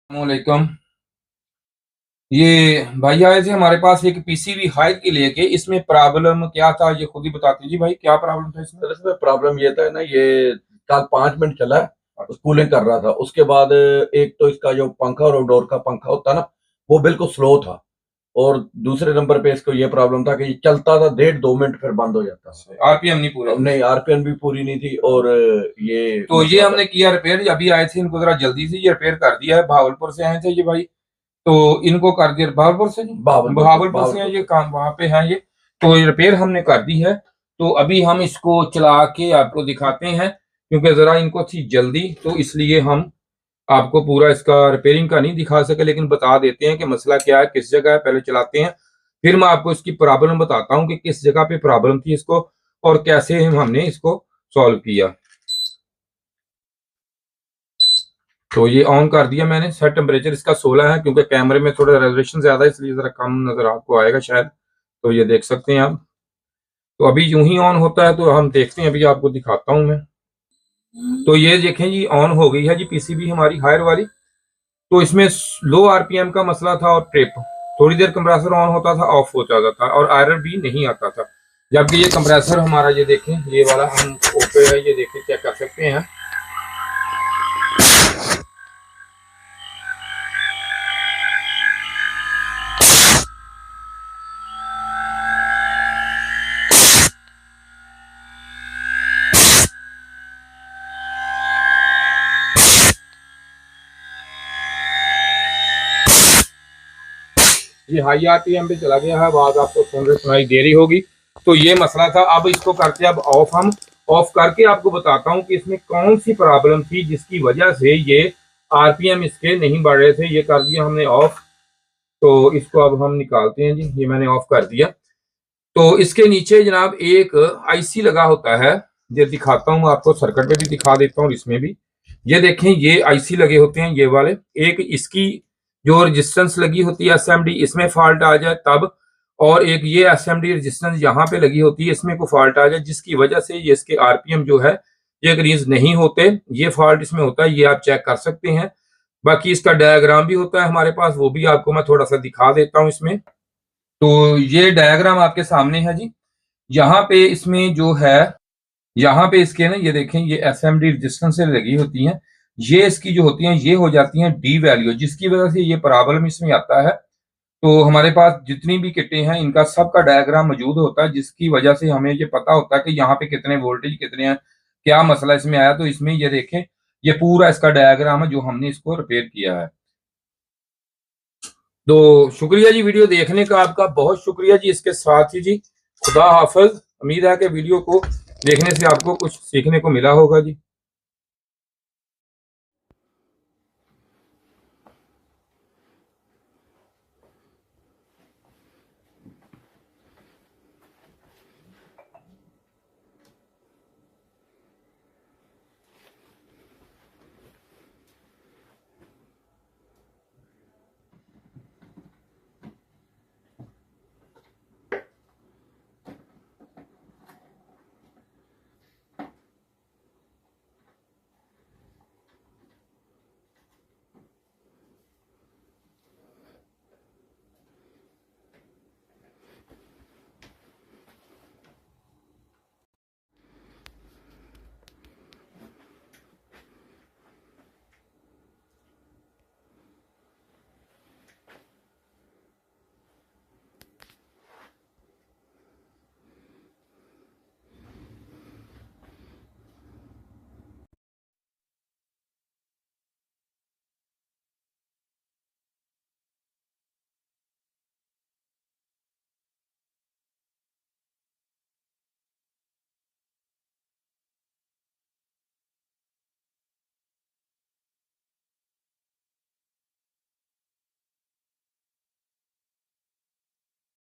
वालेकुम। ये भाई आए थे हमारे पास एक पीसीबी हायर के लेके। इसमें प्रॉब्लम क्या था ये खुद ही बताते जी भाई, क्या प्रॉब्लम था इसमें? सर इसमें प्रॉब्लम ये था ना, ये कल 5 मिनट चला, कूलिंग कर रहा था। उसके बाद एक तो इसका जो पंखा और आउटडोर का पंखा होता ना, वो बिल्कुल स्लो था। और दूसरे नंबर पे इसको ये प्रॉब्लम था कि ये चलता था 1.5-2 मिनट फिर बंद हो जाता था। आरपीएम नहीं पूरे नहीं, आरपीएम भी पूरी नहीं थी। और ये तो ये हमने किया रिपेयर। अभी आए थे, इनको जरा जल्दी से ये रिपेयर कर दिया है। भावलपुर से आए थे ये भाई, तो इनको कर दिया। भावलपुर से, भावलपुर से ये काम वहां पे है ये। तो ये रिपेयर हमने कर दी है। तो अभी हम इसको चला के आपको दिखाते हैं, क्योंकि जरा इनको थी जल्दी, तो इसलिए हम आपको पूरा इसका रिपेयरिंग का नहीं दिखा सके, लेकिन बता देते हैं कि मसला क्या है, किस जगह है। पहले चलाते हैं, फिर मैं आपको इसकी प्रॉब्लम बताता हूँ कि किस जगह पे प्रॉब्लम थी इसको और कैसे हमने इसको सॉल्व किया। तो ये ऑन कर दिया मैंने। सेट टेम्परेचर इसका 16 है, क्योंकि कैमरे में थोड़ा रेजोल्यूशन ज्यादा है, इसलिए जरा कम नजर आपको आएगा शायद। तो ये देख सकते हैं आप। तो अभी यूं ही ऑन होता है, तो हम देखते हैं, अभी आपको दिखाता हूं मैं। तो ये देखें जी, ऑन हो गई है जी पीसीबी हमारी हायर वाली। तो इसमें लो आरपीएम का मसला था और ट्रिप। थोड़ी देर कंप्रेसर ऑन होता था, ऑफ हो जाता था और एरर भी नहीं आता था। जबकि ये कंप्रेसर हमारा, ये देखें, ये वाला हम ओपे है, ये देखें, चेक कर सकते हैं। ये हाई आरपीएम पे चला गया है, आवाज आपको सुनाई दे रही होगी। तो ये मसला था। अब इसको करते अब ऑफ। हम ऑफ करके आपको बताता हूँ कि इसमें कौन सी प्रॉब्लम थी जिसकी वजह से ये आरपीएम इसके नहीं बढ़ रहे थे। ये कर दिया हमने ऑफ। तो इसको अब हम निकालते हैं जी। ये मैंने ऑफ कर दिया। तो इसके नीचे जनाब एक आईसी लगा होता है। ये दिखाता हूँ आपको, सर्किट में भी दिखा देता हूँ, इसमें भी। ये देखें, ये आईसी लगे होते हैं, ये वाले। एक इसकी जो रेजिस्टेंस लगी होती है एसएमडी, इसमें फॉल्ट आ जाए तब। और एक ये एसएमडी रेजिस्टेंस यहाँ पे लगी होती है, इसमें को फॉल्ट आ जाए, जिसकी वजह से ये इसके आरपीएम जो है ये इंक्रीज नहीं होते। ये फॉल्ट इसमें होता है, ये आप चेक कर सकते हैं। बाकी इसका डायग्राम भी होता है हमारे पास, वो भी आपको मैं थोड़ा सा दिखा देता हूँ इसमें। तो ये डायग्राम आपके सामने है जी। यहाँ पे इसमें जो है, यहाँ पे इसके ना, ये देखें, ये एसएमडी रेजिस्टेंस से लगी होती हैं। ये इसकी जो होती हैं, ये हो जाती हैं डी वैल्यू, जिसकी वजह से ये प्रॉब्लम इसमें आता है। तो हमारे पास जितनी भी किटें हैं, इनका सबका डायग्राम मौजूद होता है, जिसकी वजह से हमें ये पता होता है कि यहाँ पे कितने वोल्टेज कितने हैं, क्या मसला इसमें आया। तो इसमें ये देखें, ये पूरा इसका डायग्राम है जो हमने इसको रिपेयर किया है। तो शुक्रिया जी वीडियो देखने का, आपका बहुत शुक्रिया जी। इसके साथ ही जी, खुदा हाफिज। उम्मीद है कि वीडियो को देखने से आपको कुछ सीखने को मिला होगा जी।